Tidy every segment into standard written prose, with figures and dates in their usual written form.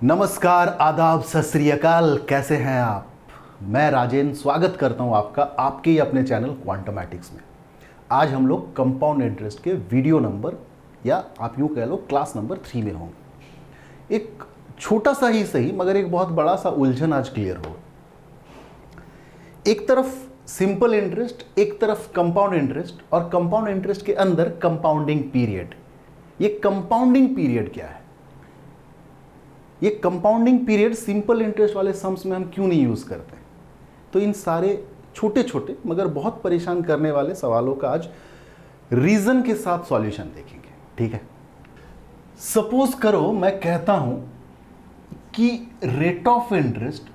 नमस्कार, आदाब, सत श्री अकाल। कैसे हैं आप? मैं राजेंद्र स्वागत करता हूं आपका आपके ही अपने चैनल क्वांटमैटिक्स में। आज हम लोग कंपाउंड इंटरेस्ट के वीडियो नंबर या आप यूं कह लो क्लास नंबर 3 में होंगे। एक छोटा सा ही सही मगर एक बहुत बड़ा सा उलझन आज क्लियर होगा। एक तरफ सिंपल इंटरेस्ट, एक तरफ कंपाउंड इंटरेस्ट, और कंपाउंड इंटरेस्ट के अंदर कंपाउंडिंग पीरियड। ये कंपाउंडिंग पीरियड क्या है? ये कंपाउंडिंग पीरियड सिंपल इंटरेस्ट वाले सम्स में हम क्यों नहीं यूज करते? तो इन सारे छोटे छोटे मगर बहुत परेशान करने वाले सवालों का आज रीजन के साथ सॉल्यूशन देखेंगे। ठीक है, सपोज करो मैं कहता हूं कि रेट ऑफ इंटरेस्ट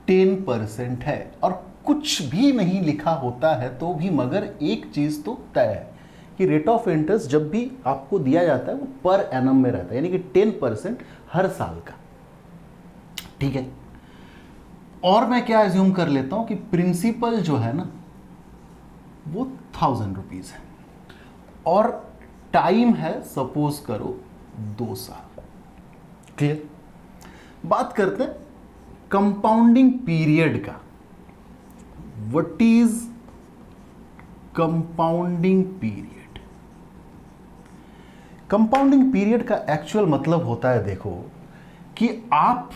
10% है और कुछ भी नहीं लिखा होता है तो भी मगर एक चीज तो तय है कि रेट ऑफ इंटरेस्ट जब भी आपको दिया जाता है वो पर एनम में रहता है, यानी कि 10% हर साल का। ठीक है, और मैं क्या एज्यूम कर लेता हूं कि प्रिंसिपल जो है ना वो 1000 रुपीज है और टाइम है सपोज करो 2 साल। क्लियर? बात करते हैं कंपाउंडिंग पीरियड का। What is compounding period? Compounding period का एक्चुअल मतलब होता है, देखो, कि आप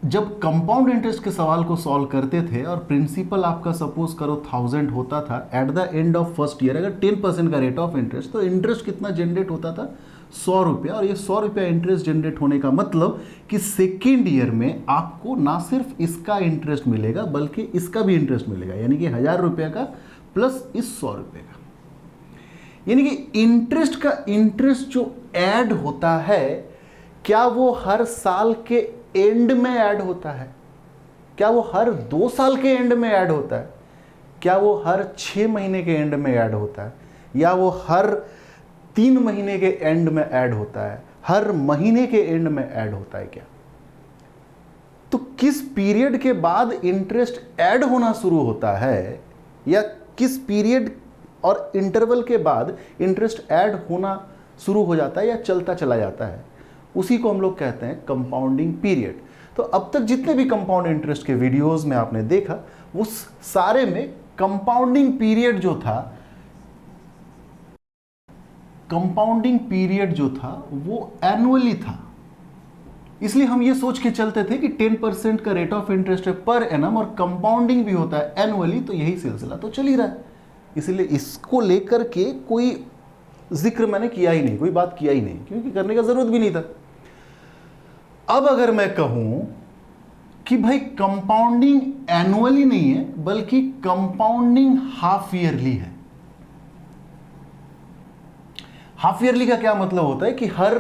जब कंपाउंड इंटरेस्ट के सवाल को सॉल्व करते थे और प्रिंसिपल आपका सपोज करो 1000 होता था at the end of first year, अगर 10% का रेट ऑफ इंटरेस्ट, तो इंटरेस्ट कितना जनरेट होता था? 100 रुपया। और ये 100 रुपया इंटरेस्ट जनरेट होने का मतलब कि सेकेंड ईयर में आपको ना सिर्फ इसका इंटरेस्ट मिलेगा बल्कि इसका भी इंटरेस्ट मिलेगा, यानी कि 1000 रुपया का प्लस इस 100 रुपये का। यानी कि इंटरेस्ट का इंटरेस्ट जो ऐड होता है, क्या वो हर साल के एंड में ऐड होता है? क्या वो हर 2 साल के एंड में ऐड होता है? क्या वो हर 6 महीने के एंड में ऐड होता है? या वो हर 3 महीने के एंड में ऐड होता है? हर महीने के एंड में ऐड होता है क्या? तो किस पीरियड के बाद इंटरेस्ट ऐड होना शुरू होता है, या किस पीरियड और इंटरवल के बाद इंटरेस्ट ऐड होना शुरू हो जाता है या चलता चला जाता है, उसी को हम लोग कहते हैं कंपाउंडिंग पीरियड। तो अब तक जितने भी कंपाउंड इंटरेस्ट के वीडियोस में आपने देखा, उस सारे में कंपाउंडिंग पीरियड जो था, कंपाउंडिंग पीरियड जो था वो एनुअली था। इसलिए हम ये सोच के चलते थे कि 10% का रेट ऑफ इंटरेस्ट है पर एनम और कंपाउंडिंग भी होता है एनुअली, तो यही सिलसिला तो चल ही रहा है। इसलिए इसको लेकर के कोई जिक्र मैंने किया ही नहीं, कोई बात किया ही नहीं, क्योंकि करने का जरूरत भी नहीं था। अब अगर मैं कहूं कि भाई कंपाउंडिंग एनुअली नहीं है बल्कि कंपाउंडिंग हाफ ईयरली है। हाफ ईयरली का क्या मतलब होता है कि हर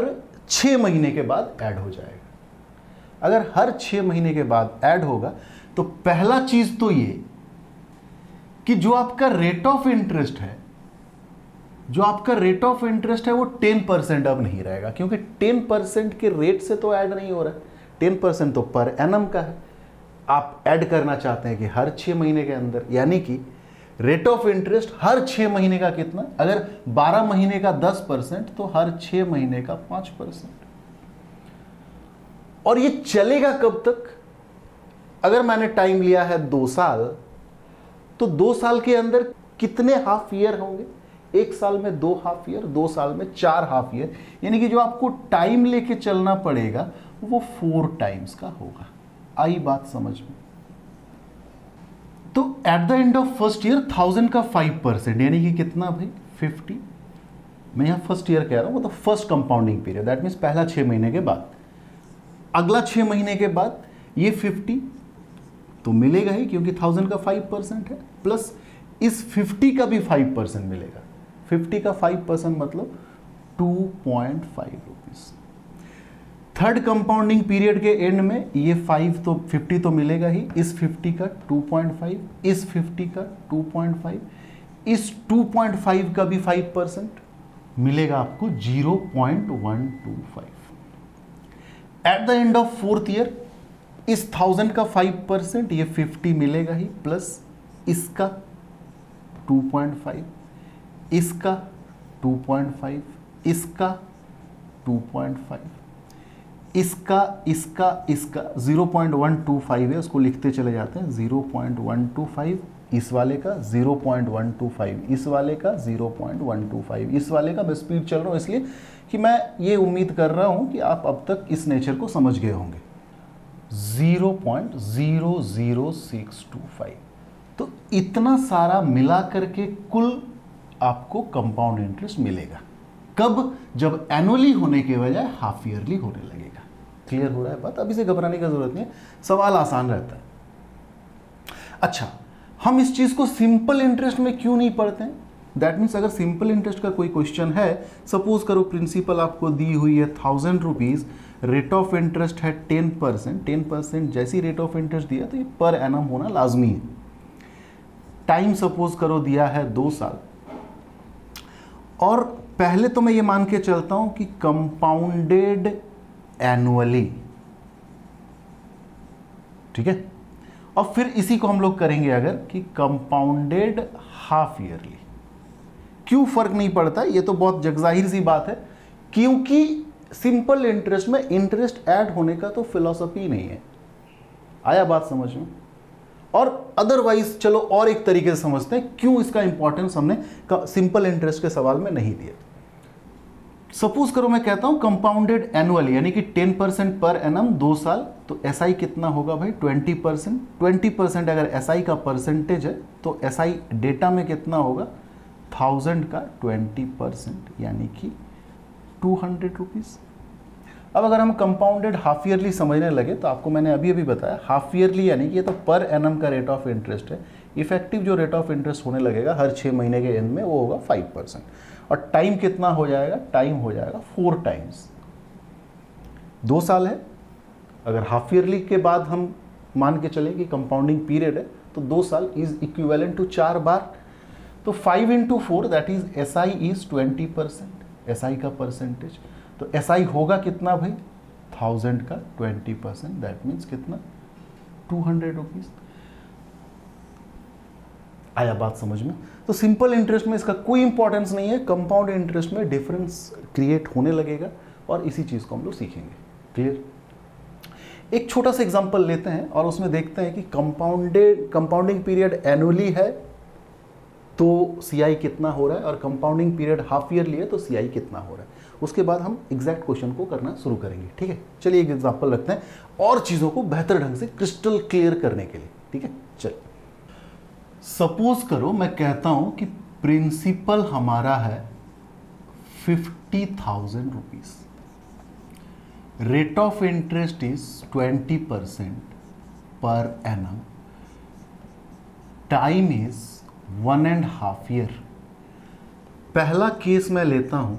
6 महीने के बाद ऐड हो जाएगा। अगर हर 6 महीने के बाद ऐड होगा तो पहला चीज तो ये कि जो आपका रेट ऑफ इंटरेस्ट है, जो आपका रेट ऑफ इंटरेस्ट है वो 10% अब नहीं रहेगा, क्योंकि 10% के रेट से तो ऐड नहीं हो रहा है। 10% तो पर एनम का है, आप ऐड करना चाहते हैं कि हर 6 महीने के अंदर, यानी कि रेट ऑफ इंटरेस्ट हर 6 महीने का कितना? अगर 12 महीने का 10% तो हर 6 महीने का 5%। और ये चलेगा कब तक? अगर मैंने टाइम लिया है 2 साल, तो 2 साल के अंदर कितने हाफ ईयर होंगे? 1 साल में 2 हाफ ईयर, 2 साल में 4 हाफ ईयर, यानी कि जो आपको टाइम लेके चलना पड़ेगा वो 4 टाइम्स का होगा। आई बात समझ में? तो at the end of first year 1000 का 5%, यानी कि कितना भाई? 50। मैं यहां फर्स्ट ईयर कह रहा हूं, मतलब first compounding period, that means पहला 6 महीने के बाद। अगला 6 महीने के बाद ये 50 तो मिलेगा ही, क्योंकि 1000 का 5% है, प्लस इस 50 का भी 5% मिलेगा। 50 का 5% मतलब 2.5 रुपीज। थर्ड कंपाउंडिंग पीरियड के एंड में ये 50 तो मिलेगा ही, इस 50 का 2.5, इस 50 का 2.5, इस 2.5 का भी 5% मिलेगा आपको 0.125। At the end of 4th year इस 1000 का 5%, ये 50 मिलेगा ही, प्लस इसका 2.5, इसका 2.5, इसका 2.5, इसका इसका इसका 0.125 है, उसको लिखते चले जाते हैं 0.125, इस वाले का 0.125, इस वाले का 0.125, इस वाले का। मैं स्पीड चल रहा हूँ इसलिए कि मैं ये उम्मीद कर रहा हूँ कि आप अब तक इस नेचर को समझ गए होंगे। 0.00625, तो इतना सारा मिला करके कुल आपको कंपाउंड इंटरेस्ट मिलेगा। कब? जब एनुअली होने के बजाय हाफ ईयरली होने लगेगा। क्लियर हो रहा है बात? अभी से घबराने की जरूरत नहीं है, सवाल आसान रहता है। अच्छा, हम इस चीज को सिंपल इंटरेस्ट में क्यों नहीं पढ़ते हैं? दैट मीन्स अगर सिंपल इंटरेस्ट का कोई क्वेश्चन है, सपोज करो प्रिंसिपल आपको दी हुई है 1000 रुपीज, रेट ऑफ इंटरेस्ट है 10%, 10% जैसी रेट ऑफ इंटरेस्ट दिया तो ये पर एनम होना लाजमी है। टाइम सपोज करो दिया है 2 साल, और पहले तो मैं ये मान के चलता हूं कि कंपाउंडेड एनुअली, ठीक है, और फिर इसी को हम लोग करेंगे अगर कि कंपाउंडेड हाफ ईयरली। क्यों फर्क नहीं पड़ता? ये तो बहुत जगजाहिर सी बात है, क्योंकि सिंपल इंटरेस्ट में इंटरेस्ट ऐड होने का तो फिलॉसफी नहीं है। आया बात समझ में? और अदरवाइज चलो और एक तरीके से समझते हैं क्यों इसका इंपॉर्टेंस हमने सिंपल इंटरेस्ट के सवाल में नहीं दिया। सपोज करो मैं कहता हूं कंपाउंडेड एनुअली, यानी कि 10% पर एनम 2 साल, तो एसआई कितना होगा भाई? 20%। 20% अगर एसआई का परसेंटेज है तो एसआई डेटा में कितना होगा? 1000 का 20%, यानी कि 200 रुपीज। अब अगर हम कंपाउंडेड हाफ ईयरली समझने लगे तो आपको मैंने अभी अभी बताया हाफ ईयरली यानी कि ये तो पर एनम का रेट ऑफ इंटरेस्ट है। इफेक्टिव जो रेट ऑफ इंटरेस्ट होने लगेगा हर 6 महीने के एंड में वो होगा 5%। और टाइम कितना हो जाएगा? टाइम हो जाएगा 4 टाइम्स। 2 साल है, अगर हाफ ईयरली के बाद हम मान के चले कि कंपाउंडिंग पीरियड है तो 2 साल इज इक्विवेलेंट टू 4 बार, तो 5 into 4 that is SI is 20%, SI का परसेंटेज। तो एसआई होगा कितना भाई? 1000 का 20%, दैट मीन्स कितना? 200 रुपीज। आया बात समझ में? तो सिंपल इंटरेस्ट में इसका कोई इंपॉर्टेंस नहीं है, कंपाउंड इंटरेस्ट में डिफरेंस क्रिएट होने लगेगा और इसी चीज को हम लोग सीखेंगे। क्लियर? एक छोटा सा एग्जांपल लेते हैं और उसमें देखते हैं कि कंपाउंडिंग पीरियड एनुअली है तो सीआई कितना हो रहा है, और कंपाउंडिंग पीरियड हाफ ईयरली है तो सीआई कितना हो रहा है। उसके बाद हम एग्जैक्ट क्वेश्चन को करना शुरू करेंगे। ठीक है, चलिए एक एग्जांपल रखते हैं और चीजों को बेहतर ढंग से क्रिस्टल क्लियर करने के लिए। ठीक है, चलिए सपोज करो मैं कहता हूं कि प्रिंसिपल हमारा है 50,000 rupees, rate of interest is 20% per annum, time is 1.5 year. पहला केस मैं लेता हूं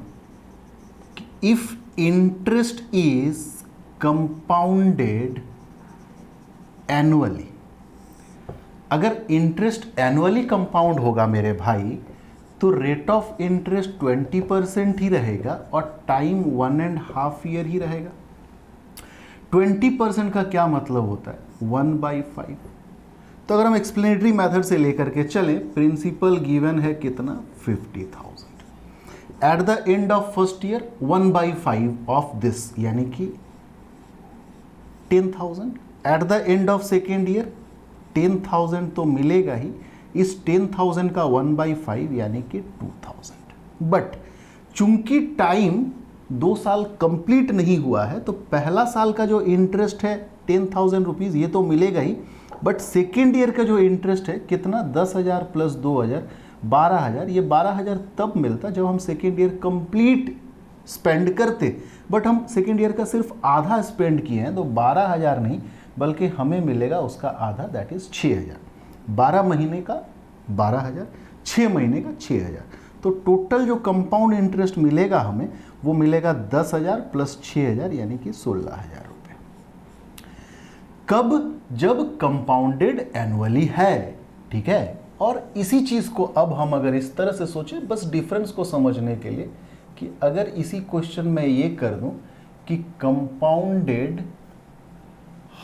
कि if interest is compounded annually, अगर इंटरेस्ट एनुअली कंपाउंड होगा मेरे भाई तो रेट ऑफ इंटरेस्ट 20% ही रहेगा और टाइम 1.5 ईयर ही रहेगा। 20% का क्या मतलब होता है? 1/5। तो अगर हम एक्सप्लेनेटरी मेथड से लेकर के चलें, प्रिंसिपल गिवन है कितना? 50,000। At the end of first year 1/5 of this यानी कि 10,000। At the end of second year 10,000 तो मिलेगा ही, इस 10,000 का 1/5 यानी कि 2,000। बट चूंकि टाइम 2 साल कंप्लीट नहीं हुआ है तो पहला साल का जो इंटरेस्ट है 10,000 रुपीज ये तो मिलेगा ही, बट सेकेंड ईयर का जो इंटरेस्ट है कितना? 10,000 प्लस 2,000 12,000। ये 12,000 तब मिलता जब हम सेकेंड ईयर कंप्लीट स्पेंड करते, बट हम सेकेंड ईयर का सिर्फ आधा स्पेंड किए हैं तो 12,000 नहीं बल्कि हमें मिलेगा उसका आधा, दैट इज 6,000। 12 महीने का 12,000, 6 महीने का 6,000, तो टोटल जो कंपाउंड इंटरेस्ट मिलेगा हमें वो मिलेगा 10,000 प्लस 6,000 यानी कि 16,000 रुपए। कब? जब कंपाउंडेड एनुअली है। ठीक है, और इसी चीज को अब हम अगर इस तरह से सोचें बस डिफरेंस को समझने के लिए कि अगर इसी क्वेश्चन में ये कर दूं कि कंपाउंडेड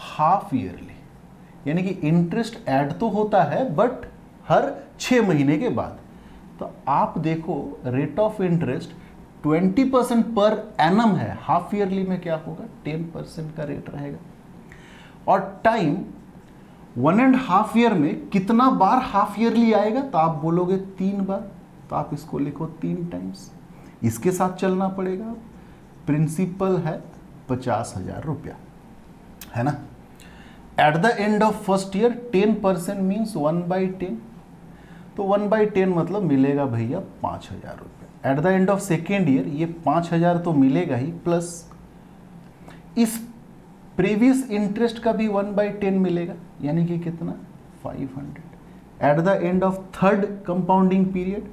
हाफ ईयरली, यानी कि इंटरेस्ट ऐड तो होता है बट हर 6 महीने के बाद, तो आप देखो rate of interest 20% per annum है, हाफ ईयरली में क्या होगा, 10% का रेट रहेगा। और टाइम 1.5 ईयर में कितना बार हाफ ईयरली आएगा, तो आप बोलोगे 3 बार, तो आप इसको लिखो 3 टाइम्स, इसके साथ चलना पड़ेगा। प्रिंसिपल है 50,000 रुपया, है ना। At the end of first year 10% means 1/10, तो 1/10 मतलब मिलेगा भैया 5,000 रुपये। At the end of second year ये 5,000 तो मिलेगा ही, प्लस इस प्रीवियस इंटरेस्ट का भी 1/10 मिलेगा, यानी कि कितना, 500। At the end of third compounding period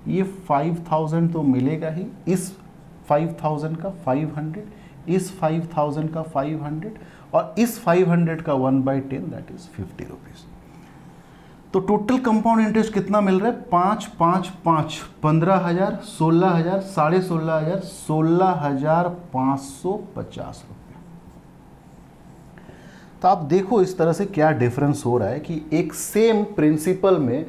ये 5,000 तो मिलेगा ही, इस 5,000 का 500, इस 5,000 का 500 और इस 500 का 1/10 दैट इज 50 रुपीज। तो टोटल कंपाउंड इंटरेस्ट कितना मिल रहा है, 5, 5, 5, 15,000, 16,000, 16,500, 16,550 रुपये। तो आप देखो इस तरह से क्या डिफरेंस हो रहा है कि एक सेम प्रिंसिपल में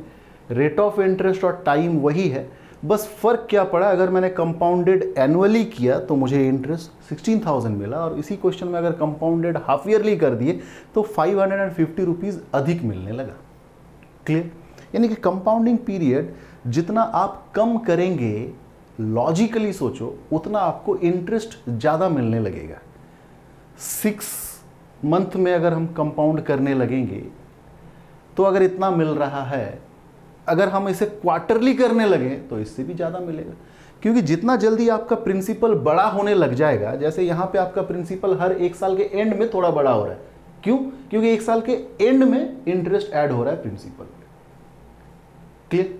रेट ऑफ इंटरेस्ट और टाइम वही है, बस फर्क क्या पड़ा, अगर मैंने कंपाउंडेड एनुअली किया तो मुझे इंटरेस्ट 16,000 मिला, और इसी क्वेश्चन में अगर कंपाउंडेड हाफ ईयरली कर दिए तो 550 रुपीज़ अधिक मिलने लगा। क्लियर, यानी कि कंपाउंडिंग पीरियड जितना आप कम करेंगे, लॉजिकली सोचो, उतना आपको इंटरेस्ट ज़्यादा मिलने लगेगा। 6 मंथ में अगर हम कंपाउंड करने लगेंगे तो अगर इतना मिल रहा है, अगर हम इसे क्वार्टरली करने लगे तो इससे भी ज़्यादा मिलेगा, क्योंकि जितना जल्दी आपका प्रिंसिपल बड़ा होने लग जाएगा, जैसे यहाँ पे आपका प्रिंसिपल हर 1 साल के एंड में थोड़ा बड़ा हो रहा है, क्यों, क्योंकि 1 साल के एंड में इंटरेस्ट ऐड हो रहा है प्रिंसिपल। क्लियर,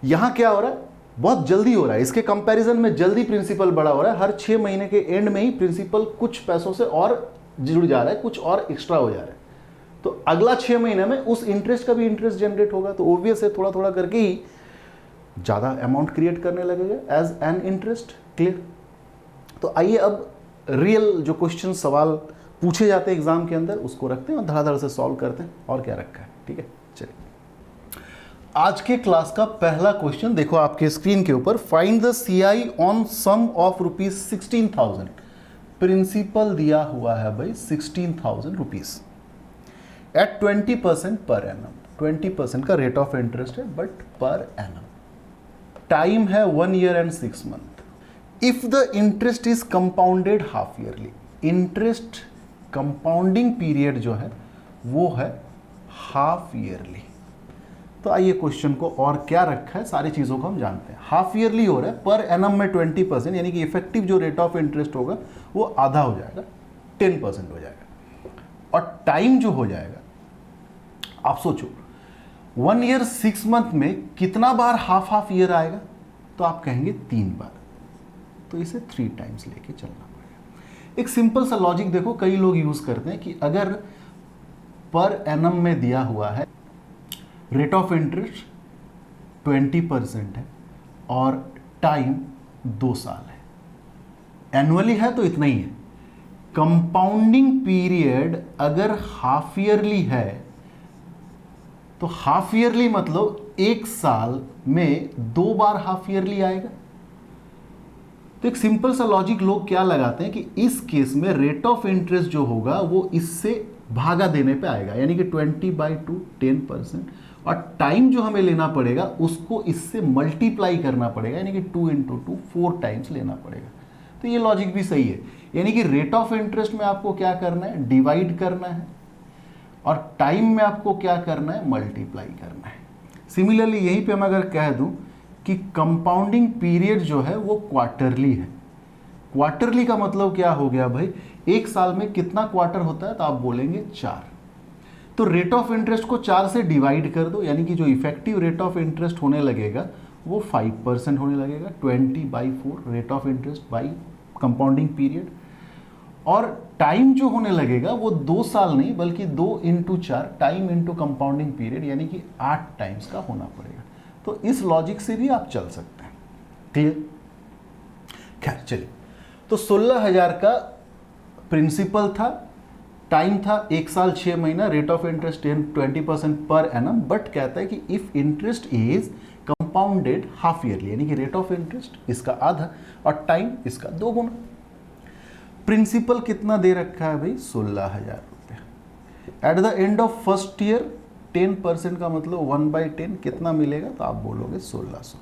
यहाँ क्या हो रहा है, बहुत जल्दी हो रहा है, इसके कंपैरिजन में जल्दी प्रिंसिपल बड़ा हो रहा है, हर 6 महीने के एंड में ही प्रिंसिपल कुछ पैसों से और जुड़ जा रहा है, कुछ और एक्स्ट्रा हो जा रहा है, तो अगला 6 महीने में उस इंटरेस्ट का भी इंटरेस्ट जनरेट होगा, तो ऑब्वियस है थोड़ा थोड़ा करके ही ज़्यादा अमाउंट क्रिएट करने लगेगा एज एन इंटरेस्ट। क्लियर, तो आइए अब रियल जो क्वेश्चन सवाल पूछे जाते हैं एग्जाम के अंदर उसको रखते हैं और धड़ाधड़ से सॉल्व करते हैं, और क्या रखा है। ठीक है, चलिए आज के क्लास का पहला क्वेश्चन देखो आपके स्क्रीन के ऊपर, find the CI on sum of ₹16,000। Principal दिया हुआ है भाई 16,000 रुपीज एट 20% पर एनम, 20% का रेट ऑफ इंटरेस्ट है बट पर एनम। टाइम है 1 year and 6 month. If the interest is compounded half yearly, interest compounding period जो है वो है हाफ ईयरली। तो आइए क्वेश्चन को और क्या रखा है, सारी चीज़ों को हम जानते हैं। हाफ ईयरली हो रहा है, पर एनम में 20%, यानी कि इफेक्टिव जो रेट ऑफ इंटरेस्ट होगा वो आधा हो जाएगा, 10% हो जाएगा। और टाइम जो हो जाएगा, आप सोचो 1 ईयर 6 मंथ में कितना बार हाफ हाफ ईयर आएगा, तो आप कहेंगे 3 बार, तो इसे 3 टाइम्स लेके चलना पड़ेगा। एक सिंपल सा लॉजिक देखो, कई लोग यूज करते हैं कि अगर पर एनम में दिया हुआ है रेट ऑफ इंटरेस्ट 20% है और टाइम 2 साल है, एनुअली है तो इतना ही है। कंपाउंडिंग पीरियड अगर हाफ ईयरली है तो हाफ ईयरली मतलब 1 साल में 2 बार हाफ ईयरली आएगा। तो एक सिंपल सा लॉजिक लोग क्या लगाते हैं कि इस केस में रेट ऑफ इंटरेस्ट जो होगा वो इससे भागा देने पे आएगा, यानी कि 20/2 10%, और टाइम जो हमें लेना पड़ेगा उसको इससे मल्टीप्लाई करना पड़ेगा, यानी कि 2 × 2 4 टाइम्स लेना पड़ेगा। तो ये लॉजिक भी सही है, यानी कि रेट ऑफ इंटरेस्ट में आपको क्या करना है, डिवाइड करना है, और टाइम में आपको क्या करना है, मल्टीप्लाई करना है। सिमिलरली यहीं पे मैं अगर कह दूं कि कंपाउंडिंग पीरियड जो है वो क्वार्टरली है, क्वार्टरली का मतलब क्या हो गया भाई, 1 साल में कितना क्वार्टर होता है, तो आप बोलेंगे 4। तो रेट ऑफ इंटरेस्ट को 4 से डिवाइड कर दो, यानी कि जो इफेक्टिव रेट ऑफ इंटरेस्ट होने लगेगा वो 5% होने लगेगा, 20/4 rate of interest by compounding period. और टाइम जो होने लगेगा वो 2 साल नहीं बल्कि 2 × 4 टाइम इंटू कंपाउंडिंग पीरियड, यानी कि 8 टाइम्स का होना पड़ेगा। तो इस लॉजिक से भी आप चल सकते हैं। क्लियर, खैर चलिए, तो 16,000 का प्रिंसिपल था, टाइम था 1 साल 6 महीना, rate of interest 20% per annum, but कहता है कि if interest is compounded half yearly, यानी कि रेट ऑफ इंटरेस्ट इसका आधा और टाइम इसका 2 गुना। प्रिंसिपल कितना दे रखा है भाई, 16,000 रुपये। At the end of first year 10% का मतलब 1/10 कितना मिलेगा, तो आप बोलोगे 1600।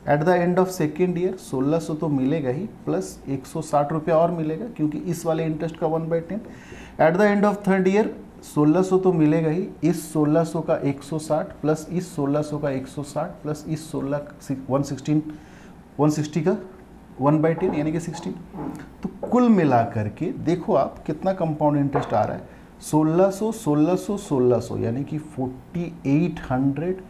At the end of second year 1600 तो मिलेगा ही, प्लस 160 रुपया और मिलेगा क्योंकि इस वाले इंटरेस्ट का 1/10। At the end of third year 1600 तो मिलेगा ही, इस 1600 का 160 प्लस इस 1600 का 160 प्लस इस 160 का 1/10 यानी कि 16। तो कुल मिला करके देखो आप कितना कंपाउंड इंटरेस्ट आ रहा है, 1600 1600 1600 यानी कि 4800,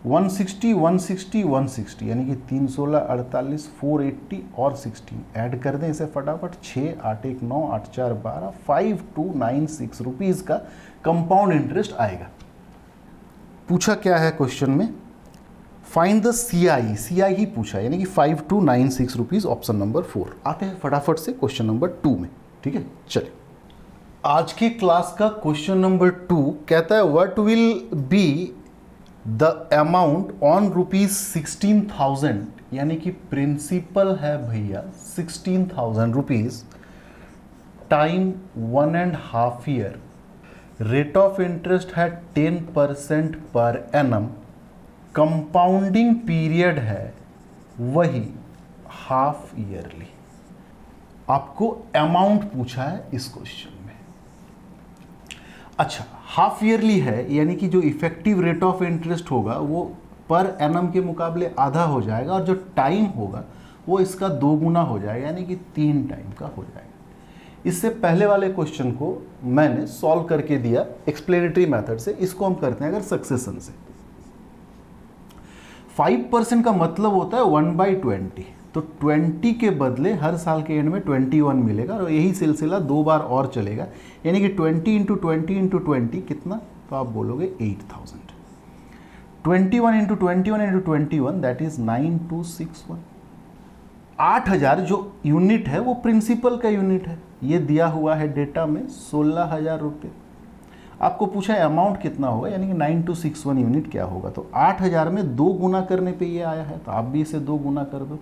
160 160 160 यानी कि 316 48 480 और 16 ऐड कर दें इसे फटाफट, 6 8 1 9 8 4 12 5296 रुपीज़ का कंपाउंड इंटरेस्ट आएगा। पूछा क्या है क्वेश्चन में, फाइंड द सीआई, सीआई ही पूछा यानी कि 5296 रुपीज़, ऑप्शन नंबर 4। आते हैं फटाफट से क्वेश्चन नंबर 2 में, ठीक है। चलिए आज के क्लास का क्वेश्चन नंबर 2 कहता है what will be the amount on ₹16,000, यानी कि प्रिंसिपल है भैया 16,000 rupees time 1.5 year, rate of interest है 10% पर एनम, कंपाउंडिंग पीरियड है वही हाफ ईयरली। आपको अमाउंट पूछा है इस क्वेश्चन में। अच्छा, हाफ ईयरली है यानी कि जो इफेक्टिव रेट ऑफ इंटरेस्ट होगा वो पर एनम के मुकाबले आधा हो जाएगा और जो टाइम होगा वो इसका 2 गुना हो जाएगा यानी कि 3 टाइम का हो जाएगा। इससे पहले वाले क्वेश्चन को मैंने सॉल्व करके दिया एक्सप्लेनेटरी मेथड से, इसको हम करते हैं अगर सक्सेशन से। 5% का मतलब होता है 1/20, तो 20 के बदले हर साल के एंड में 21 मिलेगा और यही सिलसिला 2 बार और चलेगा यानी कि 20 × 20 × 20 कितना, तो आप बोलोगे 8000। 21 × 21 × 21 दैट इज 9261। 8000 जो यूनिट है वो प्रिंसिपल का यूनिट है, ये दिया हुआ है डेटा में 16,000 रुपये। आपको पूछा है अमाउंट कितना होगा यानी कि 9261 यूनिट क्या होगा, तो 8000 में 2 गुना करने पे ये आया है, तो आप भी इसे 2 गुना कर दो,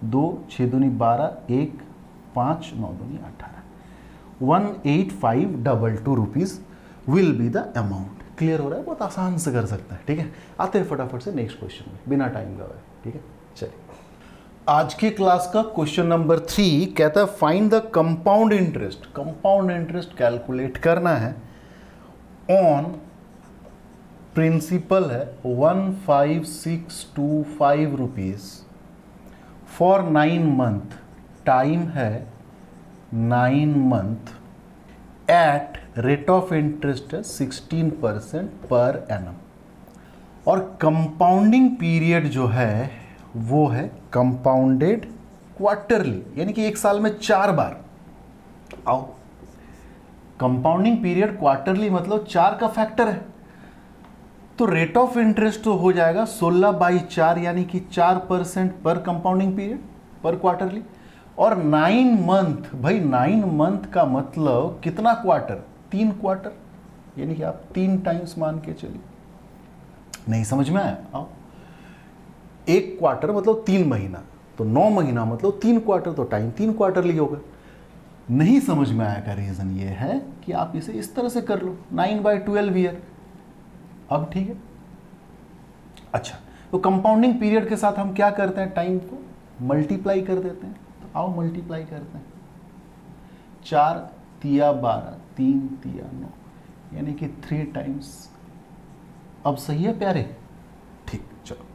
2 6 दूनी 12 1 5 9 दूनी 18, 18522 rupees will be the amount. Clear हो रहा है, बहुत आसान से कर सकते हैं, ठीक है। आते हैं फटाफट से नेक्स्ट क्वेश्चन में बिना टाइम गवाए, ठीक है। चलिए आज के क्लास का क्वेश्चन नंबर 3 कहता है find the compound interest. Compound interest calculate करना है ऑन प्रिंसिपल है 15625 रुपीज़ फॉर 9 मंथ, टाइम है 9 month, at rate of interest है 16% पर एनम, और कंपाउंडिंग पीरियड जो है वो है कंपाउंडेड क्वार्टरली यानी कि एक साल में 4 बार। आओ, कंपाउंडिंग पीरियड क्वार्टरली मतलब 4 का फैक्टर है, तो रेट ऑफ इंटरेस्ट तो हो जाएगा 16/4 यानी कि 4% पर कंपाउंडिंग पीरियड पर क्वार्टरली, और 9 मंथ, भाई 9 मंथ का मतलब कितना क्वार्टर, 3 क्वार्टर यानी कि आप 3 टाइम्स मान के चलिए। नहीं समझ में आया, आओ, 1 क्वार्टर मतलब 3 महीना, तो 9 महीना मतलब 3 क्वार्टर, तो टाइम 3 क्वार्टरली होगा। नहीं समझ में आया का रीज़न ये है कि आप इसे इस तरह से कर लो 9/12 ईयर। अब ठीक है। अच्छा, तो कंपाउंडिंग पीरियड के साथ हम क्या करते हैं, टाइम को मल्टीप्लाई कर देते हैं, तो आओ मल्टीप्लाई करते हैं। 4 तिया 12, 3 तिया 9 यानी कि 3 टाइम्स। अब सही है प्यारे, ठीक, चलो।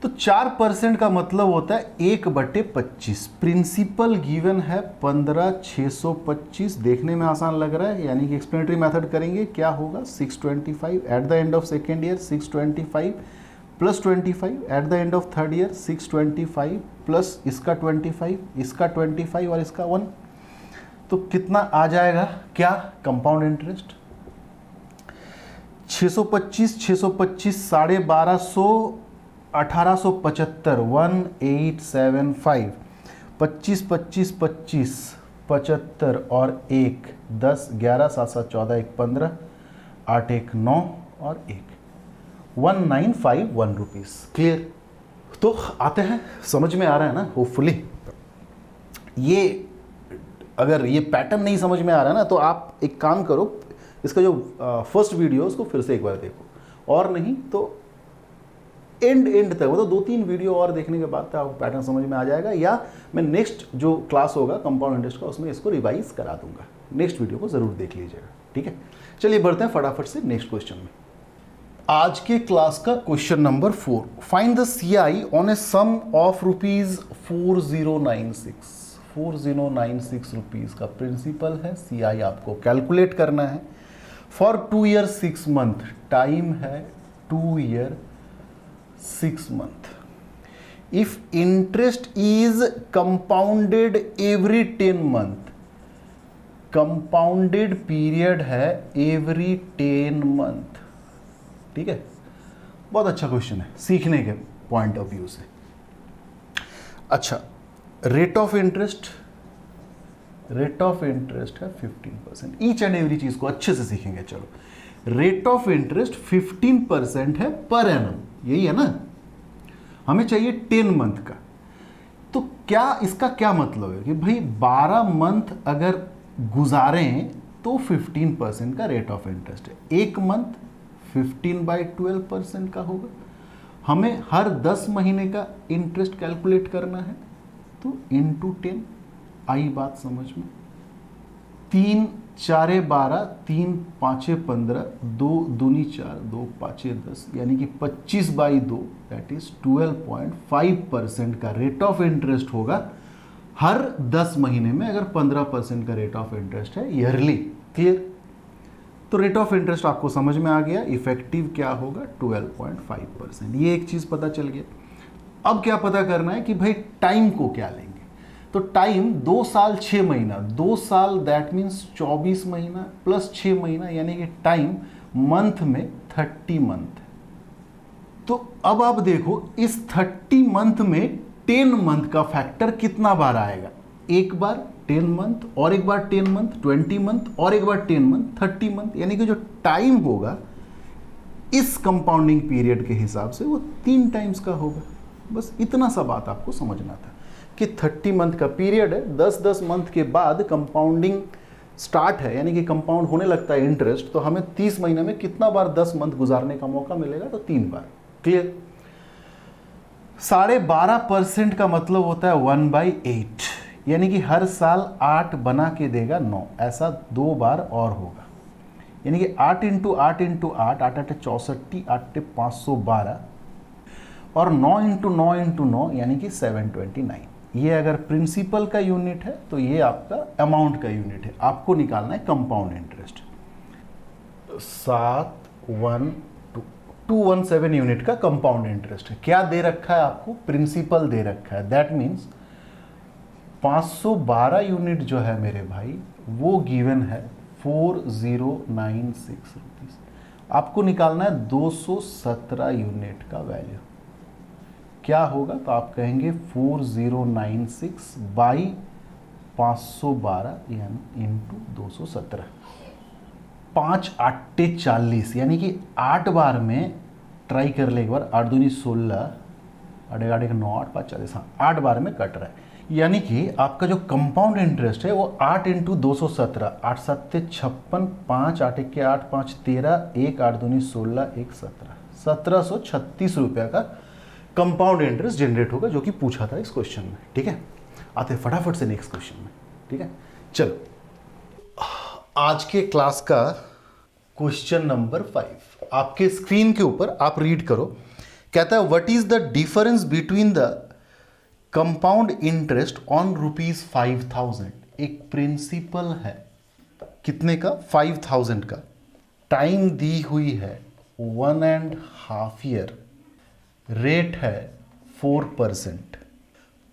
तो 4% का मतलब होता है 1/25। प्रिंसिपल गिवन है 15,625, देखने में आसान लग रहा है यानी कि एक्सप्लेनेटरी मेथड करेंगे क्या होगा 625 at the end of second year, 625 plus 25 at the end of third year, 625 plus इसका 25 इसका 25 और इसका 1, तो कितना आ जाएगा क्या कंपाउंड इंटरेस्ट, 625 625 1250 1875 1875, 25 25 25 75 और 1 10 11 7 7 14 1 15 8 1 9 और 1 1951 रुपीज़। क्लियर। तो आते हैं, समझ में आ रहा है ना होपफुली। ये अगर ये पैटर्न नहीं समझ में आ रहा है ना, तो आप एक काम करो, इसका जो फर्स्ट वीडियो उसको फिर से एक बार देखो, और नहीं तो एंड तक, मतलब 2-3 वीडियो और देखने के बाद आपको पैटर्न समझ में आ जाएगा, या मैं नेक्स्ट जो क्लास होगा कंपाउंड इंटरेस्ट का उसमें इसको रिवाइज करा दूंगा। नेक्स्ट वीडियो को जरूर देख लीजिएगा, ठीक है। चलिए बढ़ते हैं फटाफट से नेक्स्ट क्वेश्चन में। आज के क्लास का question number 4, find the CI on a sum of rupees 4096 rupees का प्रिंसिपल है। CI आपको कैलकुलेट करना है फॉर 2 ईयर 6 मंथ, टाइम है 2 year 6 month. If interest is compounded every 10 month, compounded period है every 10 month, ठीक है। बहुत अच्छा क्वेश्चन है सीखने के पॉइंट ऑफ व्यू से। अच्छा, रेट ऑफ इंटरेस्ट है 15%। ईच एंड एवरी चीज को अच्छे से सीखेंगे। चलो, रेट ऑफ इंटरेस्ट 15% है पर एनम, यही है ना। हमें चाहिए 10 मंथ का। तो क्या इसका क्या मतलब है कि भाई 12 मंथ अगर गुजारें तो 15% का रेट ऑफ इंटरेस्ट है। एक मंथ 15/12% का होगा। हमें हर 10 महीने का इंटरेस्ट कैलकुलेट करना है, तो इंटू 10। आई बात समझ में? 3 4 12, 3 5 15, 2 दूनी 4, 2 5 10, यानी कि 25/2, दैट इज 12.5% का रेट ऑफ इंटरेस्ट होगा हर 10 महीने में, अगर 15% का रेट ऑफ इंटरेस्ट है ईयरली। क्लियर? तो रेट ऑफ इंटरेस्ट आपको समझ में आ गया। इफेक्टिव क्या होगा? 12.5%। ये एक चीज पता चल गया। अब क्या पता करना है कि भाई टाइम को क्या लेंगे। तो टाइम 2 साल 6 महीना, 2 साल दैट मीन्स 24 महीना प्लस 6 महीना, यानी कि टाइम मंथ में 30 मंथ। तो अब आप देखो इस 30 मंथ में 10 मंथ का फैक्टर कितना बार आएगा। एक बार 10 मंथ, और एक बार 10 मंथ, 20 मंथ, और एक बार 10 मंथ, 30 मंथ, यानी कि जो टाइम होगा इस कंपाउंडिंग पीरियड के हिसाब से वो 3 टाइम्स का होगा। बस इतना सा बात आपको समझना था कि 30 मंथ का पीरियड है, 10-10 मंथ के बाद कंपाउंडिंग स्टार्ट है, यानी कि कंपाउंड होने लगता है इंटरेस्ट। तो हमें 30 महीने में कितना बार 10 मंथ गुजारने का मौका मिलेगा? तो 3 बार। क्लियर? 12.5% का मतलब होता है 1/8, यानी कि हर साल 8 बना के देगा 9, ऐसा 2 बार और होगा। यानी कि 8 × 8 × 8, 8 8 64, 8 512, और 9 × 9 × 9 यानी कि 729। ये अगर प्रिंसिपल का यूनिट है तो ये आपका अमाउंट का यूनिट है। आपको निकालना है कंपाउंड इंटरेस्ट। 217 यूनिट का कंपाउंड इंटरेस्ट है। क्या दे रखा है आपको? प्रिंसिपल दे रखा है। दैट मीन्स 512 यूनिट जो है मेरे भाई वो गिवन है 4096 रुपीज। आपको निकालना है 217 यूनिट का वैल्यू। क्या होगा? तो आप कहेंगे 4096 बाई 512 यानी इंटू 217। 5 8 40, यानी कि 8 बार में ट्राई कर ले एक बार। 8 दूनी 16, 8 8 9, 8 5 40, हाँ 8 बार में कट रहा है। यानी कि आपका जो कंपाउंड इंटरेस्ट है वो 8 × 217, 8 7 56, 5 8 1 8 5 13, 1 8 दूनी 16, 1 17, 1736 रुपये का कंपाउंड इंटरेस्ट जनरेट होगा, जो कि पूछा था इस क्वेश्चन में। ठीक है, आते फटाफट से नेक्स्ट क्वेश्चन में। ठीक है, चलो आज के क्लास का क्वेश्चन नंबर 5 आपके स्क्रीन के ऊपर आप रीड करो। कहता है what is the difference between the compound interest on ₹5000। एक प्रिंसिपल है कितने का? 5000 का। टाइम दी हुई है 1.5 ईयर। रेट है 4%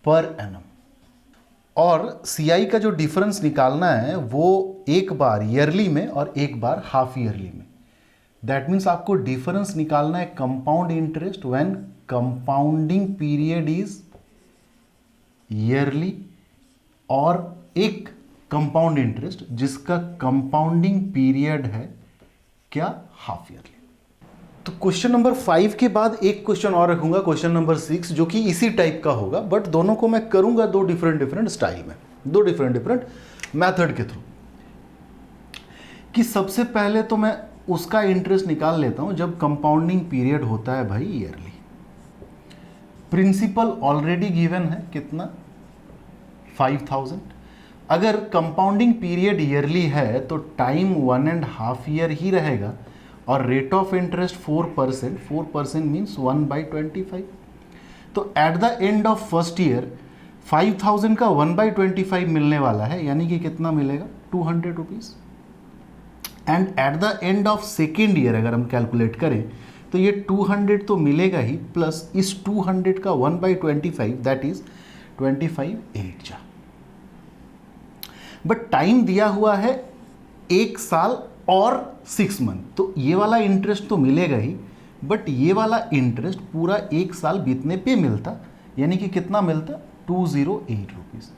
पर एनम। और सीआई का जो डिफरेंस निकालना है वो एक बार ईयरली में और एक बार हाफ ईयरली में। दैट मीन्स आपको डिफरेंस निकालना है compound interest when compounding period is yearly, और एक कंपाउंड इंटरेस्ट जिसका कंपाउंडिंग पीरियड है क्या? Half yearly. तो क्वेश्चन नंबर 5 के बाद एक क्वेश्चन और रखूंगा, क्वेश्चन नंबर 6, जो कि इसी टाइप का होगा, बट दोनों को मैं करूंगा दो डिफरेंट स्टाइल में, दो डिफरेंट मेथड के थ्रू। कि सबसे पहले तो मैं उसका इंटरेस्ट निकाल लेता हूं जब कंपाउंडिंग पीरियड होता है भाई ईयरली। प्रिंसिपल ऑलरेडी गिवन है, कितना 5000। अगर कंपाउंडिंग पीरियड ईयरली है तो टाइम 1.5 ईयर ही रहेगा और रेट ऑफ इंटरेस्ट 4%, 4% मीन्स 1/25। तो at the end of first year 5000 का 1/25 मिलने वाला है, यानी कि कितना मिलेगा 200 rupees. And at the end of second year अगर हम कैलकुलेट करें तो ये 200 तो मिलेगा ही, प्लस इस 200 का 1/25 दैट इज 25/8 जा। बट टाइम दिया हुआ है 1 साल और 6 मंथ, तो ये वाला इंटरेस्ट तो मिलेगा ही, बट ये वाला इंटरेस्ट पूरा 1 साल बीतने पे मिलता, यानी कि कितना मिलता 208 रुपीज़।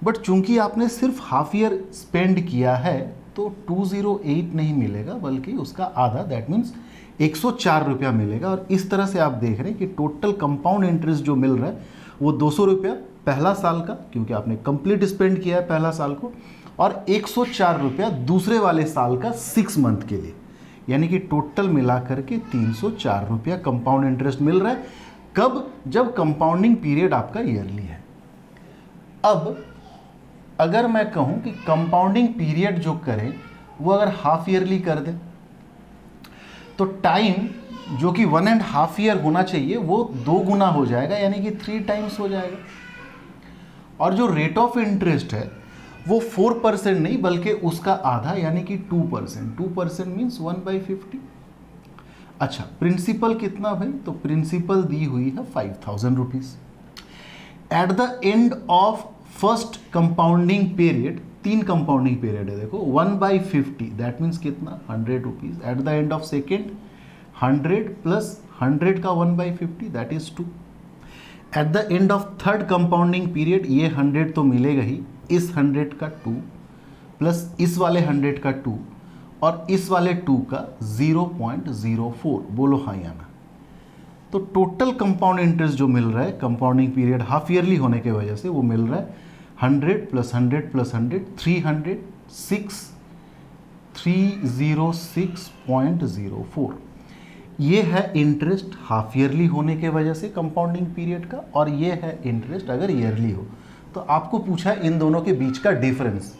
बट चूंकि आपने सिर्फ हाफ ईयर स्पेंड किया है तो 208 नहीं मिलेगा, बल्कि उसका आधा, दैट मीन्स 104 रुपया मिलेगा। और इस तरह से आप देख रहे हैं कि टोटल कंपाउंड इंटरेस्ट जो मिल रहा है वो 200 रुपया पहला साल का, क्योंकि आपने कंप्लीट स्पेंड किया है पहला साल को, और 104 रुपया दूसरे वाले साल का 6 मंथ के लिए, यानी कि टोटल मिलाकर के 304 रुपया कंपाउंड इंटरेस्ट मिल रहा है। कब? जब कंपाउंडिंग पीरियड आपका ईयरली है। अब अगर मैं कहूं कि कंपाउंडिंग पीरियड जो करें वो अगर हाफ ईयरली कर दें तो टाइम जो कि 1.5 ईयर होना चाहिए वो 2 गुना हो जाएगा, यानी कि 3 टाइम्स हो जाएगा। और जो रेट ऑफ इंटरेस्ट है वो 4% नहीं बल्कि उसका आधा, यानी कि 2%। 2% मीन्स 1/50। अच्छा, प्रिंसिपल कितना भाई? तो प्रिंसिपल दी हुई है 5000 rupees. At the end of first compounding period, 3 compounding period है देखो, 1/50 दैट मीन्स कितना 100 rupees. At the end of second 100 plus 100 का 1/50 that is 2। At the end of third compounding period ये 100 तो मिलेगा ही, इस 100 का 2 प्लस इस वाले 100 का 2 और इस वाले 2 का 0.04, बोलो हाँ या ना। तो टोटल कंपाउंड इंटरेस्ट जो मिल रहा है कंपाउंडिंग पीरियड हाफ ईयरली होने की वजह से वो मिल रहा है 100 प्लस 100 प्लस 100 306.04। ये है इंटरेस्ट हाफ ईयरली होने के वजह से कंपाउंडिंग पीरियड का, और ये है इंटरेस्ट अगर ईयरली हो। तो आपको पूछा है इन दोनों के बीच का डिफरेंस,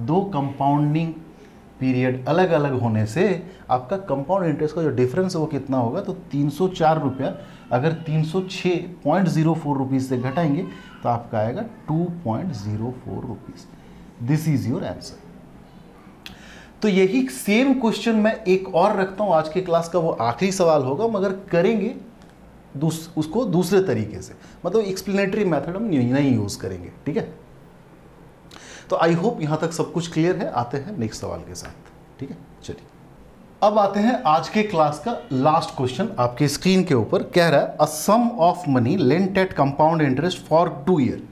दो कंपाउंडिंग पीरियड अलग अलग होने से आपका कंपाउंड इंटरेस्ट का जो डिफरेंस है वो कितना होगा। तो 304 रुपया अगर 306.04 रुपीज़ से घटाएंगे तो आपका आएगा 2.04 rupees. This is your answer. तो यही सेम क्वेश्चन मैं एक और रखता हूं आज के क्लास का, वो आखिरी सवाल होगा, मगर करेंगे उसको दूसरे तरीके से, मतलब एक्सप्लेनेटरी मेथड हम नहीं यूज करेंगे, ठीक है। तो आई होप यहां तक सब कुछ क्लियर है। आते हैं नेक्स्ट सवाल के साथ, ठीक है। चलिए अब आते हैं आज के क्लास का लास्ट क्वेश्चन। आपके स्क्रीन के ऊपर कह रहा है a sum of money lent at compound interest for 2 year,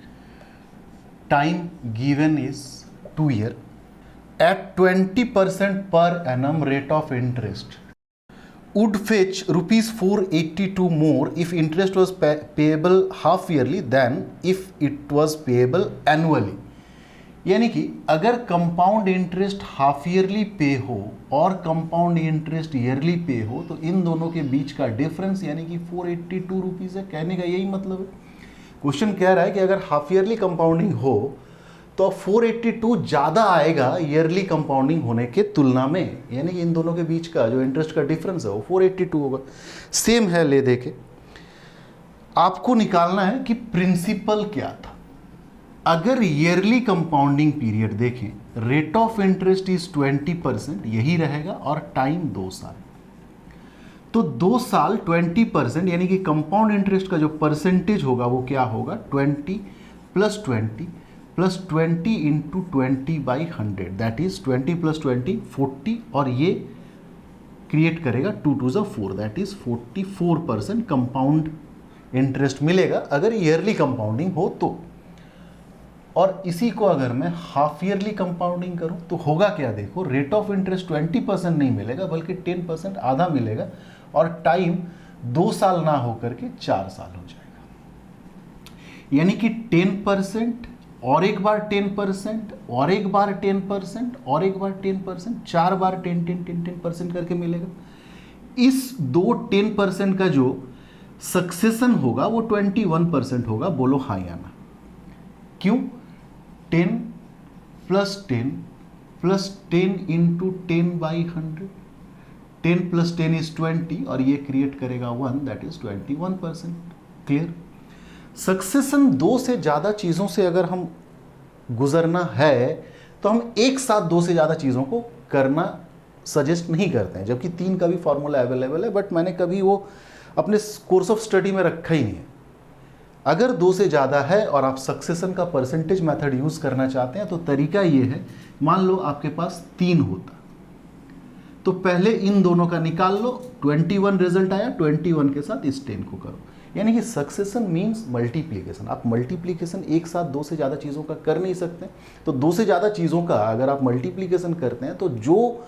time given is 2 year at 20% per annum rate of interest would fetch rupees 482 more if interest was payable half yearly than if it was payable annually। यानी कि अगर compound interest half yearly पे हो और compound interest yearly पे हो तो इन दोनों के बीच का डिफरेंस यानी कि 482 रुपीज़ है। कहने का यही मतलब है। क्वेश्चन कह रहा है कि अगर हाफ ईयरली कंपाउंडिंग हो तो 482 ज़्यादा आएगा ईयरली कंपाउंडिंग होने के तुलना में, यानी कि इन दोनों के बीच का जो इंटरेस्ट का डिफरेंस है वो 482 होगा। सेम है, ले दे के आपको निकालना है कि प्रिंसिपल क्या था। अगर ईयरली कंपाउंडिंग पीरियड देखें, रेट ऑफ इंटरेस्ट इज 20%, यही रहेगा, और टाइम 2 साल। तो 2 साल 20% यानी कि कंपाउंड इंटरेस्ट का जो परसेंटेज होगा वो क्या होगा 20 plus 20 plus 20 into 20/100 that is 20 plus 20 40, और ये क्रिएट करेगा 2 2 ज़ा 4 दैट इज 44% कंपाउंड इंटरेस्ट मिलेगा अगर ईयरली कंपाउंडिंग हो तो। और इसी को अगर मैं हाफ ईयरली कंपाउंडिंग करूं तो होगा क्या, देखो रेट ऑफ इंटरेस्ट 20% नहीं मिलेगा बल्कि 10% आधा मिलेगा, और टाइम 2 साल ना होकर के 4 साल हो जाएगा। यानी कि 10% और एक बार 10% और एक बार 10% और एक बार 10%, 4 बार 10% करके मिलेगा। इस दो 10% का जो सक्सेशन होगा वो 21% होगा। बोलो हाँ या ना? क्यों? 10 plus 10 plus 10 into 10/100, 10 plus 10 is 20 और ये क्रिएट करेगा 1, दैट इज 21%। क्लियर? सक्सेशन 2 से ज़्यादा चीज़ों से अगर हम गुजरना है तो हम एक साथ 2 से ज़्यादा चीज़ों को करना सजेस्ट नहीं करते हैं, जबकि 3 का भी फॉर्मूला अवेलेबल है, बट मैंने कभी वो अपने कोर्स ऑफ स्टडी में रखा ही नहीं है। अगर 2 से ज़्यादा है और आप सक्सेशन का परसेंटेज मेथड यूज़ करना चाहते हैं तो तरीका ये है, मान लो आपके पास 3 होता तो पहले इन दोनों का निकाल लो, 21 रिजल्ट आया, 21 के साथ इस 10 को करो। यानी कि सक्सेशन मीन्स मल्टीप्लीकेशन। आप मल्टीप्लीकेशन एक साथ 2 से ज़्यादा चीज़ों का कर नहीं सकते, तो 2 से ज़्यादा चीज़ों का अगर आप मल्टीप्लीकेशन करते हैं तो जो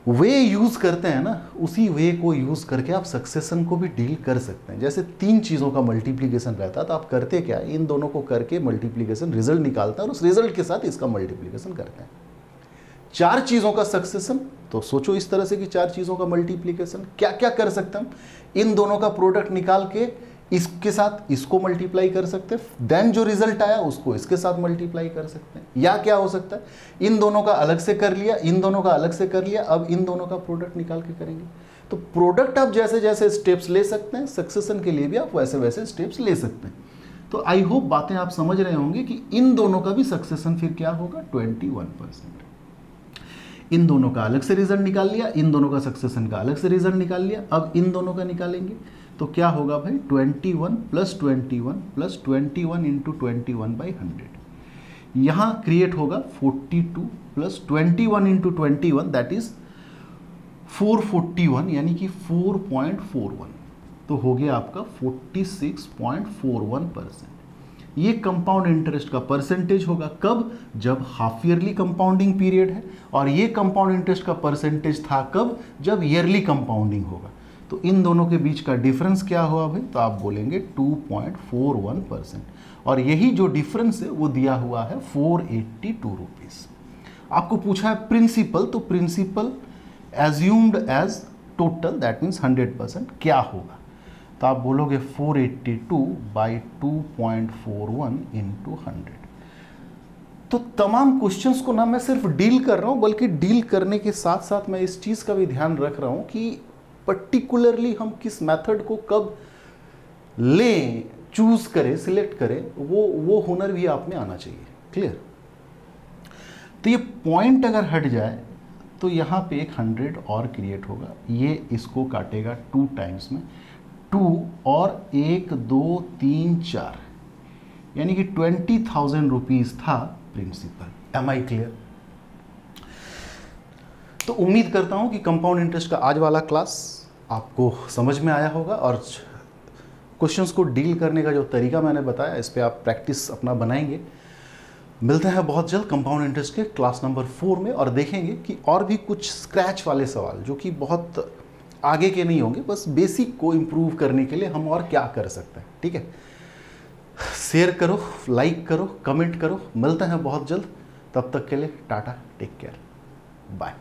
वे यूज़ करते हैं ना, उसी वे को यूज़ करके आप सक्सेशन को भी डील कर सकते हैं। जैसे 3 चीज़ों का मल्टीप्लीकेशन रहता है तो आप करते क्या, इन दोनों को करके मल्टीप्लीकेशन रिजल्ट निकालते हैं और उस रिजल्ट के साथ इसका मल्टीप्लीकेशन करते हैं। 4 चीज़ों का सक्सेशन, तो सोचो इस तरह से कि 4 चीज़ों का मल्टीप्लीकेशन क्या क्या कर सकते हैं हम। इन दोनों का प्रोडक्ट निकाल के इसके साथ इसको मल्टीप्लाई कर सकते हैं, देन जो रिजल्ट आया उसको इसके साथ मल्टीप्लाई कर सकते हैं। या क्या हो सकता है, इन दोनों का अलग से कर लिया, इन दोनों का अलग से कर लिया, अब इन दोनों का प्रोडक्ट निकाल के करेंगे। तो प्रोडक्ट आप जैसे जैसे स्टेप्स ले सकते हैं, सक्सेशन के लिए भी आप वैसे वैसे स्टेप्स ले सकते हैं। तो आई होप बातें आप समझ रहे होंगे कि इन दोनों का भी सक्सेशन फिर क्या होगा, 21%। इन दोनों का अलग से रिजल्ट निकाल लिया, इन दोनों का सक्सेशन का अलग से रिजल्ट निकाल लिया, अब इन दोनों का निकालेंगे तो क्या होगा भाई, 21 प्लस 21 प्लस 21 इंटू 21/100। यहाँ क्रिएट होगा 42 प्लस 21 इंटू 21, दैट इज 441, यानी कि 4.41। तो हो गया आपका 46.41%। ये कंपाउंड इंटरेस्ट का परसेंटेज होगा। कब? जब हाफ ईयरली कंपाउंडिंग पीरियड है, और ये कंपाउंड इंटरेस्ट का परसेंटेज था कब, जब ईयरली कंपाउंडिंग होगा। तो इन दोनों के बीच का डिफरेंस क्या हुआ भाई, तो आप बोलेंगे 2.41%, और यही जो डिफरेंस है वो दिया हुआ है 482 रुपीज़। आपको पूछा है प्रिंसिपल, तो principal assumed as total, that means 100%, क्या होगा, तो आप बोलोगे 482/2.41 इंटू 100। तो तमाम क्वेश्चंस को ना मैं सिर्फ डील कर रहा हूँ, बल्कि डील करने के साथ साथ मैं इस चीज़ का भी ध्यान रख रहा हूँ कि पर्टिकुलरली हम किस मेथड को कब लें, चूज करें, सिलेक्ट करें, वो हुनर भी आप में आना चाहिए। क्लियर? तो ये पॉइंट अगर हट जाए तो यहाँ पे एक 100 और क्रिएट होगा, ये इसको काटेगा 2 टाइम्स में, 2 और 1 2 3 4, यानी कि 20,000 रुपीज़ था प्रिंसिपल। M I clear? तो उम्मीद करता हूं कि कंपाउंड इंटरेस्ट का आज वाला क्लास आपको समझ में आया होगा, और क्वेश्चंस को डील करने का जो तरीका मैंने बताया, इस पे आप प्रैक्टिस अपना बनाएंगे। मिलते हैं बहुत जल्द कंपाउंड इंटरेस्ट के क्लास नंबर 4 में, और देखेंगे कि और भी कुछ स्क्रैच वाले सवाल जो कि बहुत आगे के नहीं होंगे, बस बेसिक को इम्प्रूव करने के लिए हम और क्या कर सकते हैं। ठीक है? शेयर करो, लाइक करो, कमेंट करो। मिलते हैं बहुत जल्द, तब तक के लिए टाटा, टेक केयर, बाय।